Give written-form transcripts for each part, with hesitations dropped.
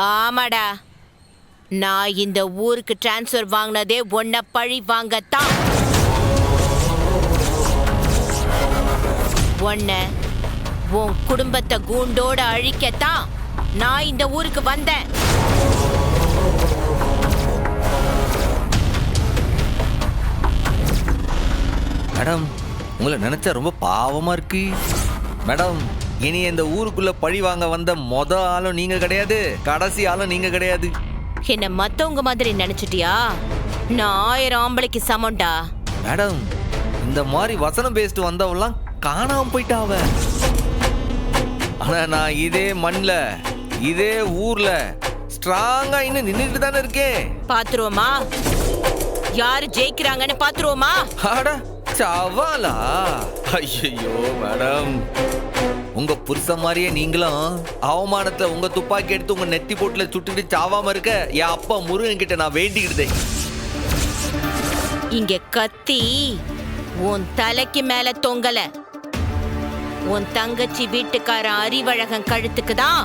ஆமாடா, நான் இந்த ஊருக்கு டிரான்ஸ்ஃபர் வாங்கினதே உன்னை பழி வாங்கத்தான். உன்னை உன் குடும்பத்தை கூண்டோட அழிக்கத்தான் நான் இந்த ஊருக்கு வந்தேன். மேடம், உங்களை நினைச்சா ரொம்ப பாவமா இருக்கு. மேடம், இனி இந்த ஊருக்குள்ள பழி வாங்க வந்த ஆளும் நீங்க கிடையாது, கடைசி ஆளும் நீங்க கிடையாது. என்ன மத்தவங்க மாதிரி நினைச்சிட்டியா? நான் 1000 ஆம்பளைக்கு சமம்டா. மேடம், இந்த மாதிரி வசனம் பேசிட்டு வந்தவெல்லாம் காணாம போயிட்டாவ. ஆனா நான் இதே மண்ல இதே ஊர்ல ஸ்ட்ராங்கா இன்னும் நின்றுட்டு தானே இருக்கேன். பாத்துருவோமா யாரு ஜெயிக்கிறாங்கன்னு? பாத்துருவோமா? அட சவாலா? ஐயோ மேடம், உங்க புருஷ மாதிரியே நீங்களும் அவமானத்துல உங்க துப்பாக்கி எடுத்து உங்க நெத்தி போட்டுல சுட்டுட்டு சாவாம இருக்க என் அப்பா முருகன் கிட்ட நான் வேண்டிக்கிட்டேன். இங்க கத்தி உன் தலைக்கு மேல தொங்கல, உன் தங்கச்சி வீட்டுக்காரன் அறிவழகன் கழுத்துக்கு தான்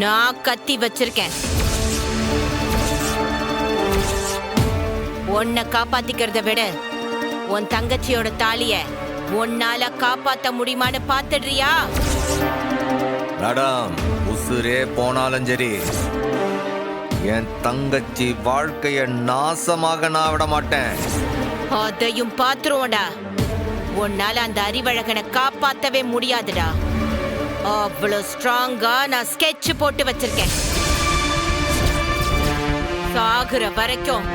நான் கத்தி வச்சிருக்கேன். உன்னை காப்பாத்திக்கிறத விட உன் தங்கச்சியோட தாலிய உன்னால காப்பாத்த முடியுமான்னு பாத்துடுறியா? மேடம், உசுரே போனாலும் சரி என் தங்கச்சி வாழ்க்கைய நாசமாக நான் விட மாட்டேன். அதையும் பாத்துருவோம்டா. உன்னால அந்த அறிவழகனை காப்பாத்தவே முடியாதுடா. அவ்வளவு ஸ்ட்ராங்கா நான் ஸ்கெட்ச் போட்டு வச்சிருக்கேன். சாகுற வரைக்கும்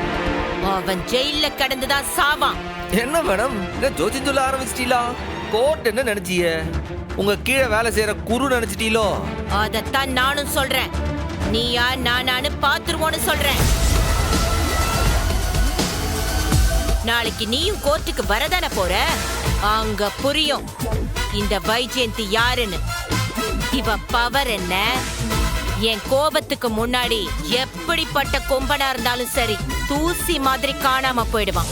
அவன் ஜெயில கடந்துதான் சாவான். என்ன மேடம், ஜோதி சொல்ல ஆரம்பிச்சிட்டீங்களா? கோர்ட் என்ன நினைச்சிய? உங்க கீழே வேலை செய்யற குரு நினைச்சிட்டீங்களோ? அதத்தான் நானும் சொல்றேன். நீயா நானு பாத்துருவோன்னு சொல்றேன். நாளைக்கு நீயும் கோர்ட்டுக்கு வரதான போற. அங்க புரியும் இந்த வைஜெயந்தி யாருன்னு. இவ பவர் என்ன? என் கோபத்துக்கு முன்னாடி எப்படிப்பட்ட கொம்பனா இருந்தாலும் சரி தூசி மாதிரி காணாம போயிடுவான்.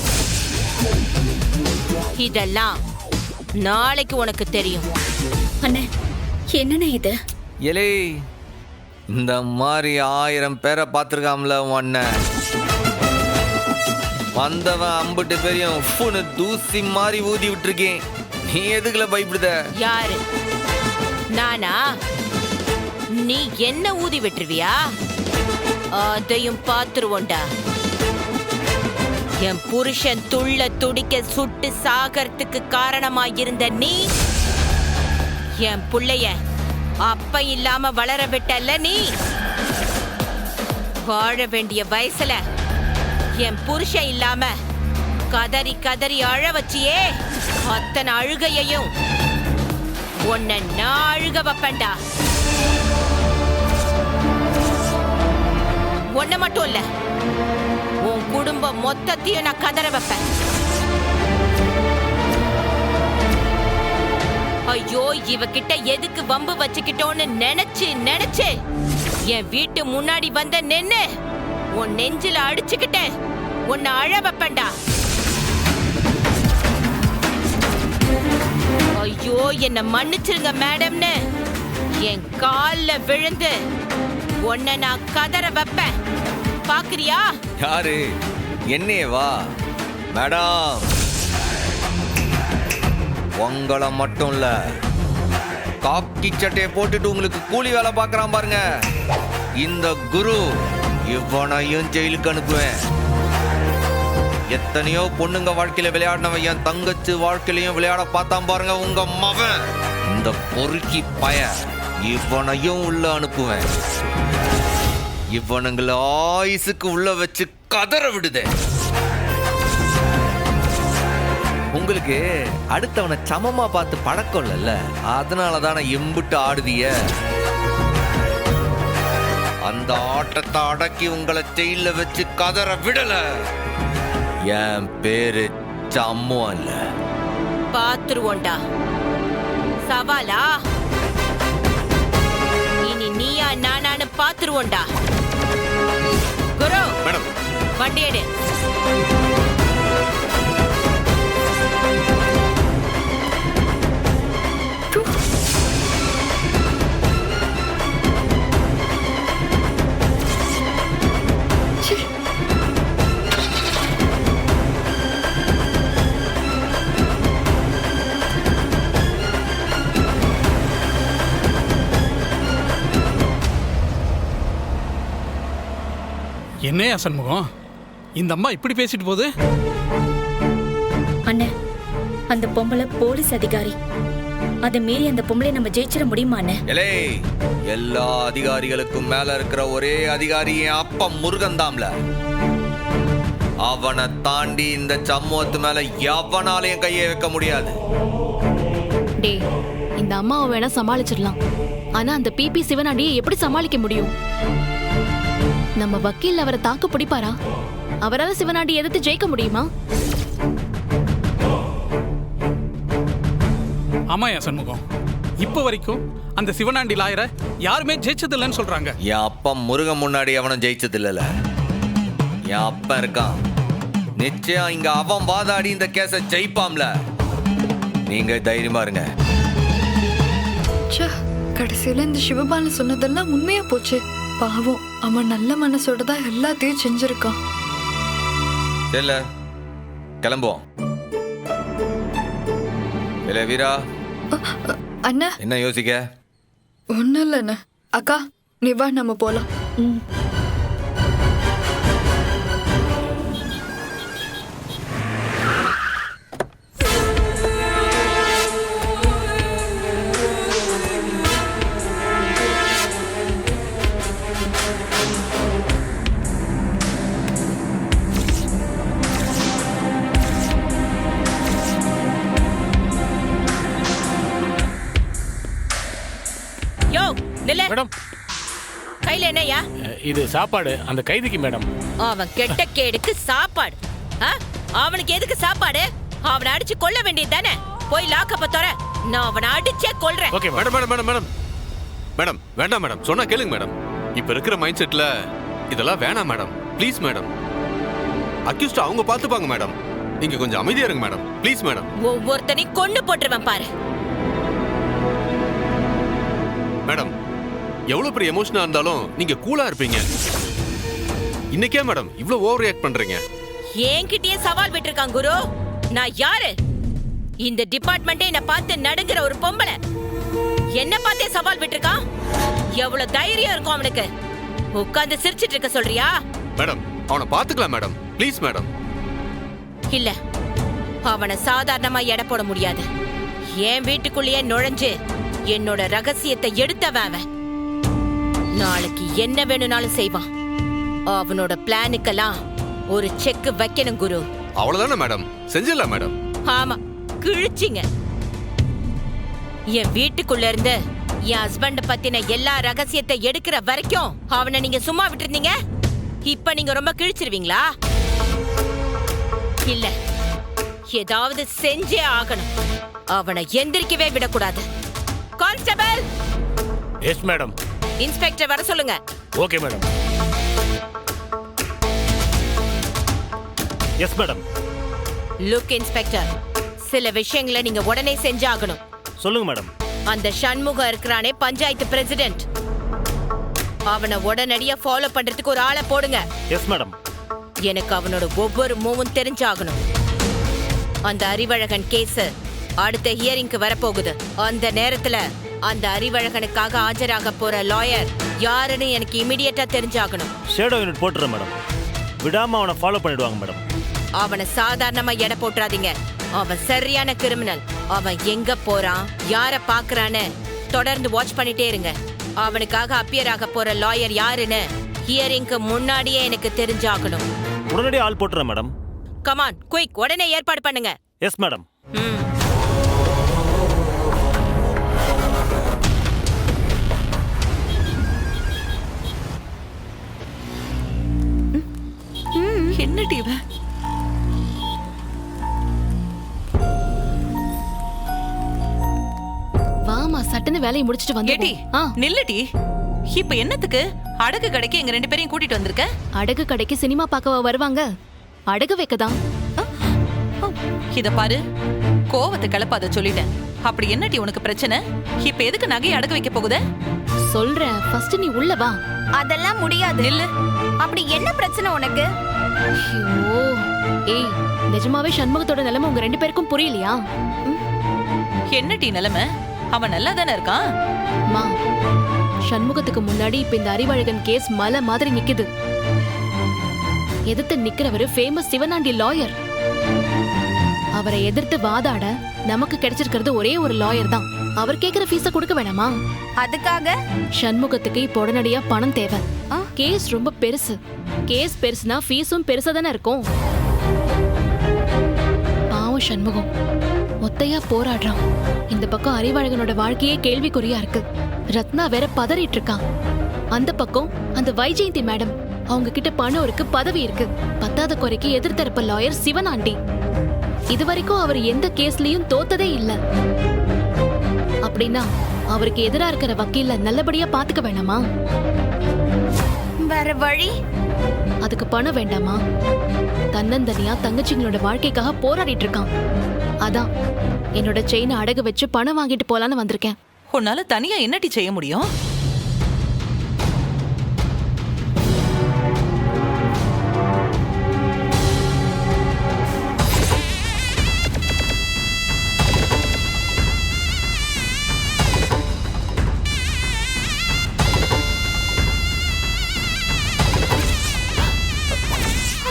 இதெல்லாம் நாளைக்கு உனக்கு தெரியும். அண்ணே, என்னண்ணே இது? எலே, இந்த மாதிரி 1000 பேரை பார்த்துருக்காம்ல அண்ணன். வந்தவன் அம்புட்டு பேரையும் உப்புன்னு தூசி மாதிரி ஊதி விட்டுருக்கேன். நீ எதுக்குல பயப்படுத? யாரு? நானா? நீ என்ன ஊதி விட்டுருவியா? அதையும் பார்த்துருவோண்டா. என் புருஷன் துள்ள துடிக்க சுட்டு சாகறதுக்கு காரணமாயிருந்த நீ என் புள்ளைய அப்ப இல்லாம வளர விட்டல்ல. நீ வாழ வேண்டிய வயசுல என் புருஷன் இல்லாம கதறி கதறி அழ வச்சியே. அத்தனை அழுகையையும் உன்னை நான் அழுக வைப்பேன்டா. உன்னை மட்டும் இல்ல, உன் குடும்பம் மொத்தத்தையும் நான் கதற வைப்பேன். ஐயோ, இவகிட்ட எதுக்கு வம்பு வச்சுக்கிட்டோன்னு நினைச்சு நினைச்சு என் வீட்டு முன்னாடி வந்த நின்னு உன் நெஞ்சில அடிச்சுக்கிட்டேன். உன்னை அழ வைப்பேன்டா. ஐயோ, என்ன மன்னிச்சிருங்க மேடம்னு என் கால்ல விழுந்து உன்னை நான் கதற வைப்பேன். பாக்குறியா? யாரு? என்னேவா? மேடம், உங்களை மட்டும் இல்ல, காக்கி சட்டையை போட்டுட்டு உங்களுக்கு கூலி வேலை பார்க்கறான் பாருங்க இந்த குரு, இவனையும் ஜெயிலுக்கு அனுப்புவேன். எத்தனையோ பொண்ணுங்க வாழ்க்கையில விளையாடினவன் என் தங்கச்சி வாழ்க்கையிலையும் விளையாட பார்த்தான் பாருங்க உங்க மகன். இந்த பொறுக்கி பய, இவனையும் உள்ள அனுப்புவேன். இவனுங்களை ஆயுசுக்கு உள்ள வச்சு கதற விடுதே. உங்களுக்கு அடுத்தவனை சமமா பார்த்து பழக்கம் இல்லைல்ல, அதனாலதான எம்புட்டு ஆடுதிய. அந்த ஆட்டத்தை அடக்கி உங்களை ஜெயில வச்சு கதற விடல. என் பேரு சம்மு அல்ல. பாத்துருவோண்டா. சவாலா? இனி நீயா நானான்னு பாத்துருவோண்டா. குரு, மேடம், வண்டி எடு. என்னையா சண்முகம், இந்த அம்மா இப்படி பேசிட்டு போகுது? அண்ணே, அந்த பொம்பளை போலீஸ் அதிகாரி. அதை மீறி அந்த பொம்பளை நம்ம ஜெயிச்சிட முடியுமா அண்ணே? எலே, எல்லா அதிகாரிகளுக்கும் மேல இருக்கிற ஒரே அதிகாரி என் அப்பா முருகன் தாம்ல. அவனை தாண்டி இந்த சமூகத்து மேல எவனாலையும் கையை வைக்க முடியாது. டே, இந்த அம்மாவை வேணா சமாளிச்சிடலாம். ஆனா அந்த பிபி சிவனாண்டியை எப்படி சமாளிக்க முடியும்? நம்ம வக்கீல் அவரை தாக்கு பிடிப்பாரா? அவரால் சிவனாண்டி எதிர்த்து ஜெயிக்க முடியுமா? ஆமாயா சண்முகம், இப்ப வரைக்கும் அந்த சிவனாண்டி லாயரை யாருமே ஜெயிச்சது இல்லைன்னு சொல்றாங்க. என் அப்பா முருகன் முன்னாடி அவனும் ஜெயிச்சது இல்லல. என் அப்பா இருக்கான், நிச்சயம் இங்க அவன் வாதாடி இந்த கேஸ ஜெயிப்பாம்ல. நீங்க தைரியமா இருங்க. கடைசியில இந்த சிவபாலன் சொன்னதெல்லாம் உண்மையா போச்சு. பாவம், அவன் நல்ல மனசோட தான் எல்லாத்தையும் செஞ்சிருக்கான். இல்ல, கிளம்புவோம். இல்ல வீரா, அண்ணா என்ன யோசிக்க? ஒன்னும் இல்ல அண்ணா. அக்கா நீ வா, நம்ம போலாம். யோ நில்ல. மேடம், கையில என்னையா? இது சாப்பாடு அந்த கைதிக்கு மேடம். அவன் கெட்ட கேடுக்கு சாப்பாடு. அவனுக்கு எதுக்கு சாப்பாடு? அவனை அடிச்சு கொல்ல வேண்டியது தானே. போய் லாக்கப்ப தர, நான் அவனை அடிச்சே கொல்றேன். Okay madam madam madam madam madam வேண்டாம் மேடம், சொன்னா கேளுங்க மேடம். இப்ப இருக்கிற மைண்ட் செட்ல இதெல்லாம் வேணாம் மேடம். ப்ளீஸ் மேடம், அக்யூஸ்ட் அவங்க பார்த்துப்பாங்க மேடம். நீங்க கொஞ்சம் அமைதியா இருங்க மேடம், ப்ளீஸ் மேடம். ஒவ்வொருத்தனையும் கொண்டு போட்டுருவேன் பாரு. மேடம், எவ்வளவு பெரிய எமோஷனா இருந்தாலும் நீங்க கூலா இருப்பீங்க. இன்னைக்கே மேடம் இவ்ளோ ஓவர் ரியாக்ட் பண்றீங்க? என்கிட்டயே சவால் விட்டுருக்கான் குரு. நான் யாரு? இந்த டிபார்ட்மெண்டே என்ன பார்த்து நடுங்குற ஒரு பொம்பளை. என்ன பார்த்தே சவால் விட்டுருக்கான். எவ்வளவு தைரியம் இருக்கும் அவனுக்கு. உட்கார்ந்து சிரிச்சிட்டு இருக்க சொல்றியா? மேடம், அவனை பாத்துக்கலாம் மேடம், ப்ளீஸ் மேடம். இல்ல, அவனை சாதாரணமா எடை போட முடியாது. என் வீட்டுக்குள்ளேயே நுழைஞ்சு என்னோட ரகசியத்தை எடுத்தவன் அவன். நாளைக்கு என்ன வேணும்னாலும் செய்வான். அவனோட பிளானுக்கெல்லாம் ஒரு செக் வைக்கணும் குரு. அவ்வளவுதானே மேடம், செஞ்சிடலாம் மேடம். ஆமா, கிழிச்சிங்க. என் வீட்டுக்குள்ள இருந்து என் ஹஸ்பண்ட் பத்தின எல்லா ரகசியத்தை எடுக்கிற வரைக்கும் அவனை நீங்க சும்மா விட்டுருந்தீங்க. இப்ப நீங்க ரொம்ப கிழிச்சிருவீங்களா? இல்ல, ஏதாவது செஞ்சே ஆகணும். அவனை எந்திரிக்கவே விடக்கூடாது. கான்ஸ்டபிள்! Yes madam. இன்ஸ்பெக்டர் வர சொல்லுங்க. Okay madam. Yes madam. Look inspector, சில விஷயங்களை நீங்க உடனே செஞ்சாகணும். சொல்லுங்க மேடம். அந்த சண்முகம் இருக்கிறானே, பஞ்சாயத்து பிரசிடென்ட், அவனை உடனடியா ஃபாலோ பண்றதுக்கு ஒரு ஆளை போடுங்க. Yes madam. எனக்கு அவனோட ஒவ்வொரு மூவும் தெரிஞ்சாகணும். அந்த அறிவழகன் கேஸ் அடுத்த ஹியரிங்க்கு வரப்போகுது. அந்த நேரத்துல அந்த அறிவழகனுக்காக ஆஜராக போற லாயர் யாருன்னு எனக்கு இமிடியேட்டா தெரிஞ்சாகணும். ஷேடோ யூனிட் போட்டுறேன் மேடம். விடாம அவனை ஃபாலோ பண்ணிடுவாங்க மேடம். அவனை சாதாரணமா எடை போட்டுறாதீங்க. அவன் சரியான கிரிமினல். அவன் எங்க போறான், யார பாக்குறான்னு தொடர்ந்து வாட்ச் பண்ணிட்டே இருங்க. அவனுக்காக அப்பியர் ஆக போற லாயர் யாருன்னு ஹியரிங்க்கு முன்னாடியே எனக்கு தெரிஞ்சாகணும். உடனடியே ஆள் போட்டுறேன் மேடம். கமான் குயிக், உடனே ஏற்பாடு பண்ணுங்க. Yes madam. என்ன டிவ? வாமா, சட்டுன்னு வேலையை முடிச்சிட்டு ஏடி, வந்து. நில்லுடி. இப்ப என்னத்துக்கு அடகு கடைக்கு எங்க 2 பேரையும் கூட்டிட்டு வந்திருக்க? அடகு கடைக்கு சினிமா பார்க்க வருவாங்க. அடகு வைக்கதான். இத பாரு, கோவத்தை கிளப்பாத சொல்லிட்டேன். அப்படி என்னடி உனக்கு பிரச்சனை? இப்ப எதுக்கு நகையை அடகு வைக்க போகுத? சொல்றேன், ஃபர்ஸ்ட் நீ உள்ள வா. அதெல்லாம் முடியாது. நில்லு. அப்படி என்ன பிரச்சனை உனக்கு? ஐயோ, ஏய், நிஜமாவே சண்முகத்தோட நிலைமை உங்க 2 பேருக்கும் புரியலையா? என்னடி நிலைமை? அவன் நல்லா தானே இருக்கான். சண்முகத்துக்கு முன்னாடி இப்ப இந்த அறிவழகன் கேஸ் மலை மாதிரி நிக்குது. எதிர்த்து நிக்கிறவரு ஃபேமஸ் சிவனாண்டி லாயர். அவரை எதிர்த்து வாதாட நமக்கு கிடைச்சிருக்கிறது ஒரே ஒரு லாயர் தான். அவர் கேக்குற ஃபீஸ கொடுக்க வேணாமா? அதுக்காக சண்முகத்துக்கு இப்போ உடனடியா பணம் தேவை. கேஸ் ரொம்ப பெருசு. கேஸ் பெருசுனா ஃபீஸும் பெருசா தானே இருக்கும். பாவம் சண்முகம் ஒத்தையா போராடுறான். இந்த பக்கம் அறிவழகனோட வாழ்க்கையே கேள்விக்குறியா இருக்கு. ரத்னா வேற பதறிட்டு இருக்கான். அந்த பக்கம் அந்த வைஜெயந்தி மேடம், அவங்க கிட்ட பணம் இருக்கு, பதவி இருக்கு. பத்தாத குறைக்கு எதிர்த்தரப்பு லாயர் சிவனாண்டி. இதுவரைக்கும் அவர் எந்த கேஸ்லயும் தோத்ததே இல்ல. அப்படின்னா அவருக்கு எதிரா இருக்கிற வக்கீல நல்லபடியா பாத்துக்க வேணாமா? வேற வழி? அதுக்கு பணம் வேண்டாமா? தன்னந்தனியா தங்கச்சிங்களோட வாழ்க்கைக்காக போராடிட்டு இருக்கான். அதான் என்னோட செயினை அடகு வச்சு பணம் வாங்கிட்டு போலான்னு வந்திருக்கேன். உன்னால தனியா என்னடி செய்ய முடியும்?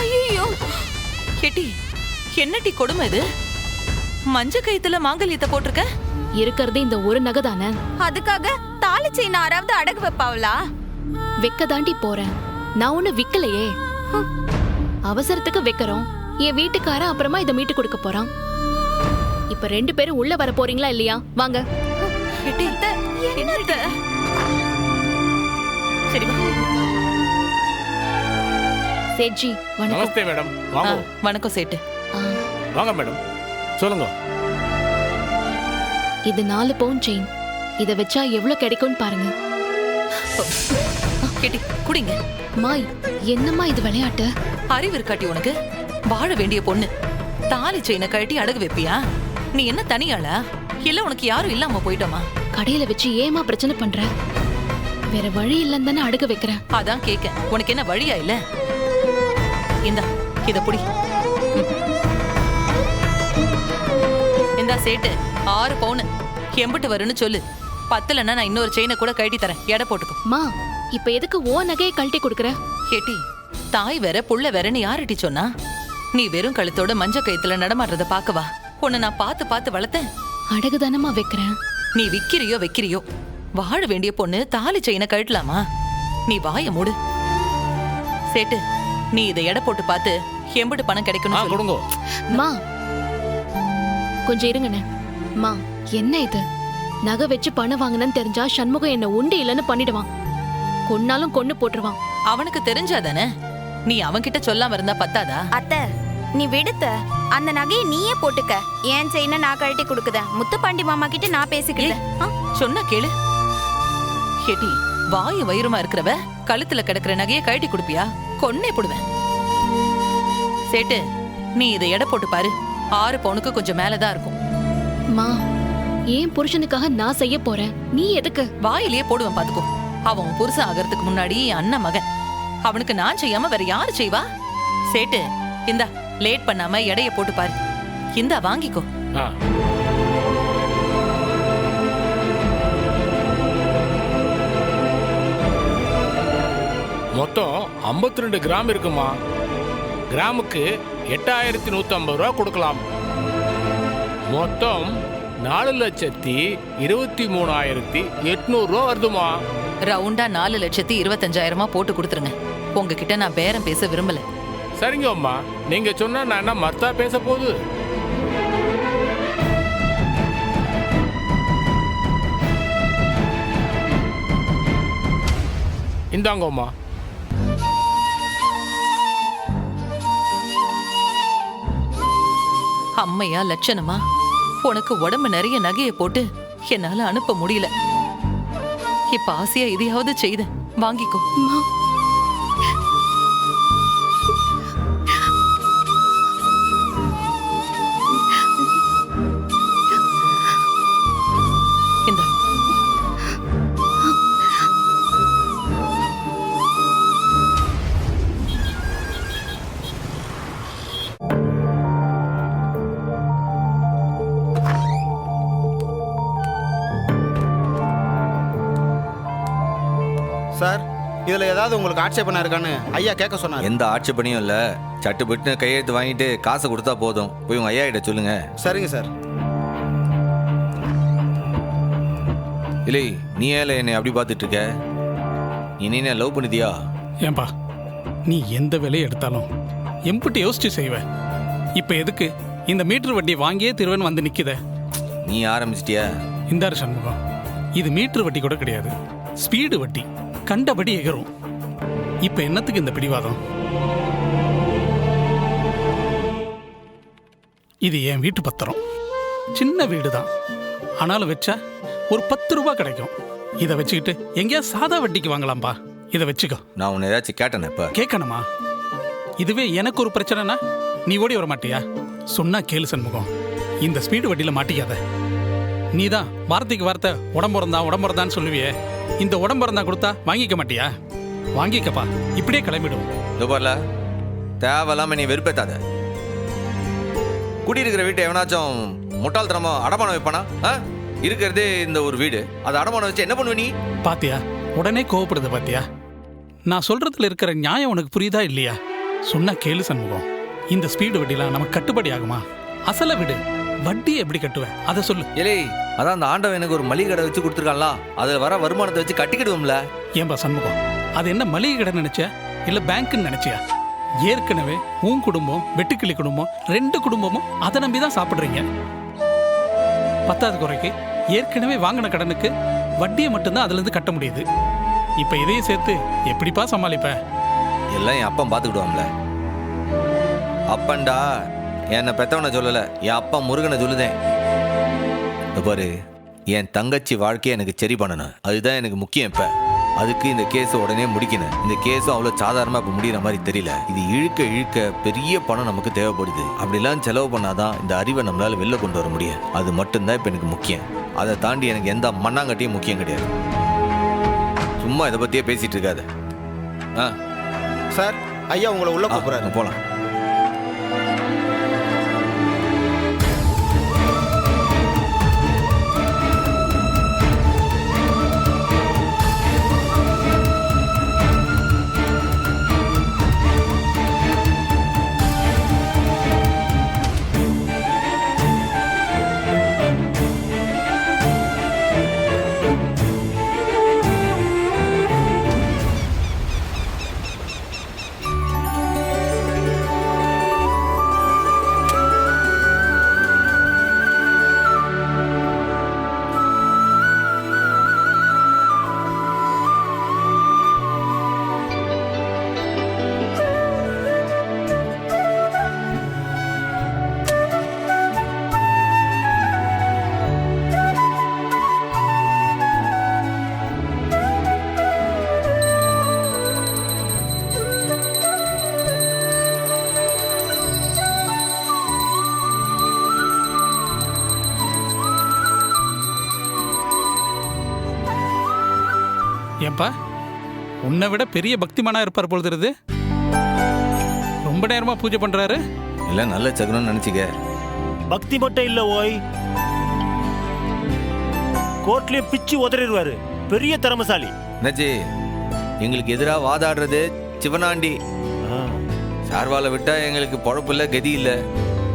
ஐயோ, கேட்டி, என்னடி கொடுமை இது? மஞ்ச கயித்துல மாங்கல்யத்தை போட்டிருக்க. இருக்கிறது இந்த ஒரு நகை தானே. அதுக்காக தாலி செயின் யாராவது அடகு வைப்பாவளா? வெக்க தாண்டி போறேன். நான் ஒண்ணு விக்கலையே. அவசரத்துக்கு வைக்கிறோம். என் வீட்டுக்கார அப்புறமா இதை மீட்டு கொடுக்க போறான். இப்ப 2 பேரும் உள்ள வர போறீங்களா இல்லையா? வாங்க. கேட்டி, என்னது? சரி வா. சேட்ஜி வணக்கம். நமஸ்தே மேடம். வாங்க. வணக்கம் சேட்டு. வாங்க மேடம், சொல்லுங்க. இது 4 பவுன் செயின். இத வச்சா எவ்வளவு கிடைக்கும்னு பாருங்க. கேட்டி, குடிங்க. மாய், என்னம்மா இது விளையாட்டு? அறிவு இருக்காட்டி உனக்கு? வாழ வேண்டிய பொண்ணு தாலி செயினை கழட்டி அடகு வைப்பியா? நீ என்ன தனியாளா? இல்ல உனக்கு யாரும் இல்லாம போயிட்டோமா? கடையில வச்சு ஏமா பிரச்சனை பண்ற? வேற வழி இல்லன்னு தானே அடகு வைக்கிறேன். அதான் கேக்க, உனக்கு என்ன வழியா இல்ல? இந்தா இத புடி. இந்தா சேட்டு, 6 பவுன் எம்பிட்டு வரும்னு சொல்லு. 10லன்னா நான் இன்னொரு செயினை கூட கழட்டி தரேன். எடை போட்டுக்கோ. மா, இப்ப எதுக்கு ஓ நகையை கழட்டி கொடுக்கற? கேட்டி, தாய் வேற புள்ள வேறன்னு யாருட்டி சொன்னா? நீ வெறும் கழுத்தோட மஞ்ச கயித்துல நடமாடுறத பாக்கவா உன்னை நான் பார்த்து பார்த்து வளர்த்தேன். அடகு தானமா வைக்கிறேன். நீ விக்கிறியோ வைக்கிறியோ, வாழ வேண்டிய பொண்ணு தாலி செயினை கழட்டலாமா? நீ வாய மூடு. சேட்டு, நீ இதை எடை போட்டு பார்த்து எம்பிட்டு பணம் கிடைக்கணும் கொடுங்க. மா கொஞ்சம் இருங்கண்ணே. மா, என்ன இது? நகை வச்சு பணம் வாங்கினு தெரிஞ்சா சண்முகம் என்ன உண்டு இல்லன்னு பண்ணிடுவான். கொன்னாலும் கொன்னு போட்டுருவான். அவனுக்கு தெரிஞ்சாதானே? நீ அவன்கிட்ட சொல்லாம இருந்தா பத்தாதா? அத்தை, நீ விடுத்த. அந்த நகையை நீயே போட்டுக்க. ஏன் செயினை நான் கழட்டி கொடுக்குதேன். முத்துப்பாண்டி மாமா கிட்ட நான் பேசிக்கிட்டேன். சொன்னா கேளு. கேட்டி, வாயு வயிறுமா இருக்கிறவ கழுத்துல கிடக்குற நகையை கழட்டி கொடுப்பியா? கொன்னே போடுவேன். சேட்டு, நீ இதை எடை போட்டு பாரு. 6 பவுனுக்கு கொஞ்சம் மேலதான் இருக்கும். மா, ஏன் புருஷனுக்காக நான் செய்ய போறேன், நீ எதுக்கு? வாயிலேயே போடுவேன் பாத்துக்கோ. அவன் புருஷன் ஆகிறதுக்கு முன்னாடி அண்ணன் மகன். அவனுக்கு நான் செய்யாம வேற யாரு செய்வா? சேட்டு, இந்தா லேட் பண்ணாம எடைய போட்டு பாரு. இந்தா வாங்கிக்கோ. மொத்தம் 52 கிராம் இருக்குமா. கிராமுக்கு 8150 ரூபா கொடுக்கலாம். மொத்தம் 4,23,800 ரூபா வருதுமா. ரவுண்டா 4,25,000 போட்டு கொடுத்துருங்க. உங்ககிட்ட நான் பேரம் பேச விரும்பல. சரிங்க அம்மா, நீங்க சொன்னா நான் என்ன மர்த்தா பேச போகுது? இந்தாங்க அம்மா. அம்மையா லட்சணமா? உனக்கு உடம்பு நிறைய நகையை போட்டு என்னால அனுப்ப முடியல. இப்ப ஆசையா இதையாவது செய்த வாங்கிக்கோ. இந்த சார், இதுல ஏதாவது உங்களுக்கு ஆட்சேபனை இருக்கான்னு ஐயா கேட்க சொன்னார். எந்த ஆட்சேபனையும் இல்ல, சட்டுப்பட்டு கையெழுத்து வாங்கிட்டு காசை கொடுத்தா போதும். போய் உங்க ஐயா கிட்ட சொல்லுங்க. சரிங்க சார். இல்லை, நீ ஏல என்னை அப்படி பார்த்துட்டு இருக்க? நீ என்ன லவ் பண்ணிதியா? ஏன்பா நீ எந்த வேலையை எடுத்தாலும் எம்பிட்டு யோசிச்சு செய்வ. இப்ப எதுக்கு இந்த மீட்டர் வட்டி வாங்கியே திருவன் வந்து நிக்குத? நீ ஆரம்பிச்சிட்டியா? இந்தாரு சண்முகம், இது மீட்டர் வட்டி கூட கிடையாது, ஸ்பீடு வட்டி. கண்டபடி எகரும். இப்ப என்னத்துக்கு இந்த பிடிவாதம்? இது என் வீட்டு பத்திரம். சின்ன வீடு தான், ஆனாலும் வச்சா ஒரு 10 ரூபாய் கிடைக்கும். இதை வச்சுக்கிட்டு எங்கேயா சாதா வட்டிக்கு வாங்கலாம்பா. இதை வச்சுக்கோ. நான் உன்னை ஏதாச்சும் கேட்டேன்? இப்ப கேட்கணுமா? இதுவே எனக்கு ஒரு பிரச்சனைனா நீ ஓடி வர மாட்டியா? சொன்னா கேளு சண்முகம், இந்த ஸ்பீடு வட்டியில மாட்டிக்காத. நீதான் வார்த்தைக்கு வார்த்தை உடம்புறந்தான்னு சொல்லுவியே. இந்த உடம்புறந்தா கொடுத்தா வாங்கிக்க மாட்டியா? வாங்கிக்கப்பா, இப்படியே கிளம்பிடும். துபார்ல தேவையில்லாம நீ வெறுப்பேத்தாத. குடியிருக்கிற வீட்டை எவனாச்சும் முட்டாள்தனமா அடமானம் வைப்பானா? இருக்கிறதே இந்த ஒரு வீடு, அதை அடமானம் வச்சு என்ன பண்ணுவ நீ? பாத்தியா, உடனே கோவப்படுது பாத்தியா? நான் சொல்றதுல இருக்கிற நியாயம் உனக்கு புரியுதா இல்லையா? சொன்னா கேளு சண்முகம், இந்த ஸ்பீடு வட்டிலாம் நமக்கு கட்டுப்படி ஆகுமா? அசல விடு, வட்டி எப்படி கட்டுவேன் அதை சொல்லு. ஏலே, அதான் அந்த ஆண்டவன் எனக்கு ஒரு மளிகை கடை வச்சு கொடுத்துருக்கான்ல, அதுல வர வருமானத்தை வச்சு கட்டிக்கிடுவோம்ல. ஏன்பா சண்முகம், அது என்ன மளிகை கடை நினைச்சா இல்ல பேங்க்னு நினைச்சியா? ஏற்கனவே உன் குடும்பம், வெட்டுக்கிளி குடும்பம், 2 குடும்பமும் அதை நம்பிதான் சாப்பிடுறீங்க. 10வது குறைக்கு ஏற்கனவே வாங்கின கடனுக்கு வட்டியை மட்டும்தான் அதுல இருந்து கட்ட முடியுது. இப்ப இதையும் சேர்த்து எப்படிப்பா சமாளிப்ப? எல்லாம் என் அப்பா பாத்துக்கிடுவான்ல. அப்பன்டா என்னை பெத்தவனை சொல்லல, என் அப்பா முருகனை சொல்லுதேன். பாரு, என் தங்கச்சி வாழ்க்கையை எனக்கு சரி பண்ணணும், அதுதான் எனக்கு முக்கியம். இப்ப அதுக்கு இந்த கேஸை உடனே முடிக்கணும். இந்த கேஸும் அவ்வளோ சாதாரணமாக இப்போ முடிகிற மாதிரி தெரியல. இது இழுக்க இழுக்க பெரிய பணம் நமக்கு தேவைப்படுது. அப்படிலாம் செலவு பண்ணாதான் இந்த அறிவை நம்மளால வெளில கொண்டு வர முடியும். அது மட்டும்தான் இப்போ எனக்கு முக்கியம். அதை தாண்டி எனக்கு எந்த மண்ணாங்கட்டியும் முக்கியம் கிடையாது. சும்மா இதை பற்றியே பேசிட்டு இருக்காது. சார், ஐயா உங்களை உள்ள கூப்பிடுறாரு. போகலாம். ஏன்பா, உன்னை விட பெரிய பக்திமானா இருப்பார் போல் தெரியுது. ரொம்ப நேரமா பூஜை பண்றாரு. இல்ல நல்ல சகுனம் நினைச்சுக்க. பக்தி மட்டும் இல்ல ஓய், கோர்ட்லயே பிச்சு உதறிடுவாரு. பெரிய திறமசாலி. நஜி, எங்களுக்கு எதிராக வாதாடுறது சிவனாண்டி. சார்வால விட்டா எங்களுக்கு பொழப்பு இல்ல, கதி இல்ல.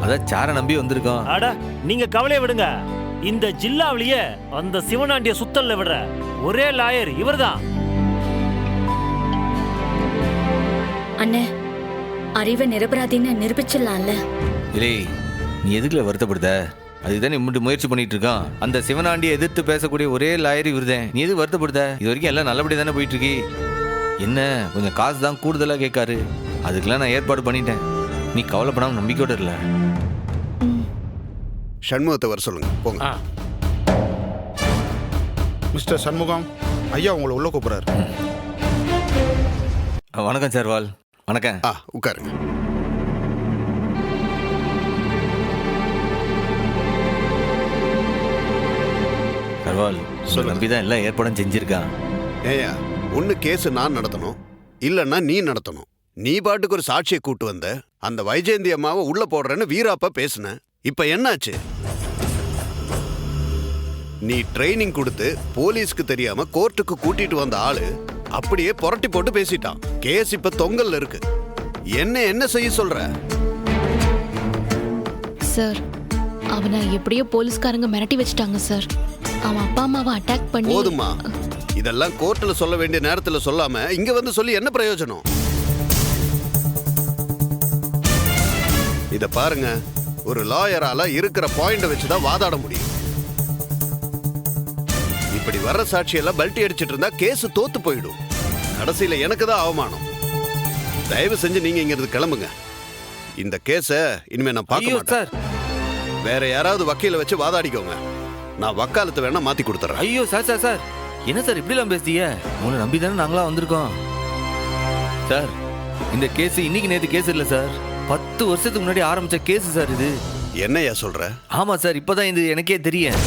அதான் சார நம்பி வந்திருக்கோம். அடா, நீங்க கவலையை விடுங்க. இந்த ஜில்லாவிலேயே அந்த சிவனாண்டிய சுத்தல்ல விடுற ஒரே லாயர் இவர்தான். அண்ணே, அறிவை நிரபராதின்னு நிரூபிச்சிடலாம்ல. இல்லை, நீ எதுக்குல வருத்தப்படுத? அதுதான் இம்முட்டு முயற்சி பண்ணிட்டு இருக்கான். அந்த சிவனாண்டியை எதிர்த்து பேசக்கூடிய ஒரே லாயர் இவர்தான். நீ எது வருத்தப்படுத? இது வரைக்கும் எல்லாம் நல்லபடியா தானே போயிட்டு இருக்கு. என்ன கொஞ்சம் காசு தான் கூடுதலா கேட்காரு, அதுக்கெல்லாம் நான் ஏற்பாடு பண்ணிட்டேன். நீ கவலைப்படாம நம்பிக்கையோட இல்ல. சண்முகத்தை வர சொல்லுங்க, போங்க. மிஸ்டர் சண்முகம், ஐயா உங்களை உள்ள கூப்பிடுறாரு. வணக்கம் சார்வால். வணக்கம். உட்காருங்க. சார்வால், நம்பிதான் எல்லாம் ஏற்பாடும் செஞ்சிருக்கான். ஏயா, ஒன்னு கேஸ் நான் நடத்தணும், இல்லன்னா நீ நடத்தணும். நீ பாட்டுக்கு ஒரு சாட்சியை கூட்டு வந்த, அந்த வைஜெயந்தி அம்மாவை உள்ள போடுறேன்னு வீராப்பா பேசுன. இப்ப என்னாச்சு? நீ ட்ரைனிங் கொடுத்து போலீஸ்க்கு தெரியாம கோர்ட்டுக்கு கூட்டிட்டு வந்த ஆளு அப்படியே புரட்டி போட்டு பேசிட்டான். கேஸ் இப்ப தொங்கல்ல இருக்கு. என்ன செய்ய சொல்ற? சார் அவனை எப்படியோ போலீஸ்காரங்க மிரட்டி வச்சுட்டாங்க சார். அவன் அப்பா அம்மாவை அட்டாக் பண்ணி. போதுமா? இதெல்லாம் கோர்ட்ல சொல்ல வேண்டிய நேரத்துல சொல்லாம இங்க வந்து சொல்லி என்ன பிரயோஜனம்? இத பாருங்க, ஒரு லாயரால இருக்கிற பாயிண்ட வச்சுதான் வாதாட முடியும். இப்படி வர்ற சாட்சியெல்லாம் பல்ட்டி அடிச்சிட்டு இருந்தா கேஸ் தோத்து போயிடும். கடைசியில எனக்கு தான் அவமானம். தயவு செஞ்சு நீங்க இங்க இருந்து கிளம்புங்க. இந்த கேஸ இனிமே நான் பார்க்க மாட்டேன். வேற யாராவது வக்கீல வச்சு வாதாடிக்கோங்க. நான் வக்காலத்தை வேணா மாத்தி கொடுத்துறேன். ஐயோ சார் சார் சார், என்ன சார் இப்படிலாம் பேசிய? உங்களை நம்பி தானே நாங்களா வந்திருக்கோம். சார், இந்த கேஸ் இன்னைக்கு நேத்து கேஸ் இல்ல சார், 10 வருஷத்துக்கு முன்னாடி ஆரம்பிச்ச கேஸ் சார் இது. என்னையா சொல்ற? ஆமா சார், இப்பதான் இது எனக்கே தெரியும்.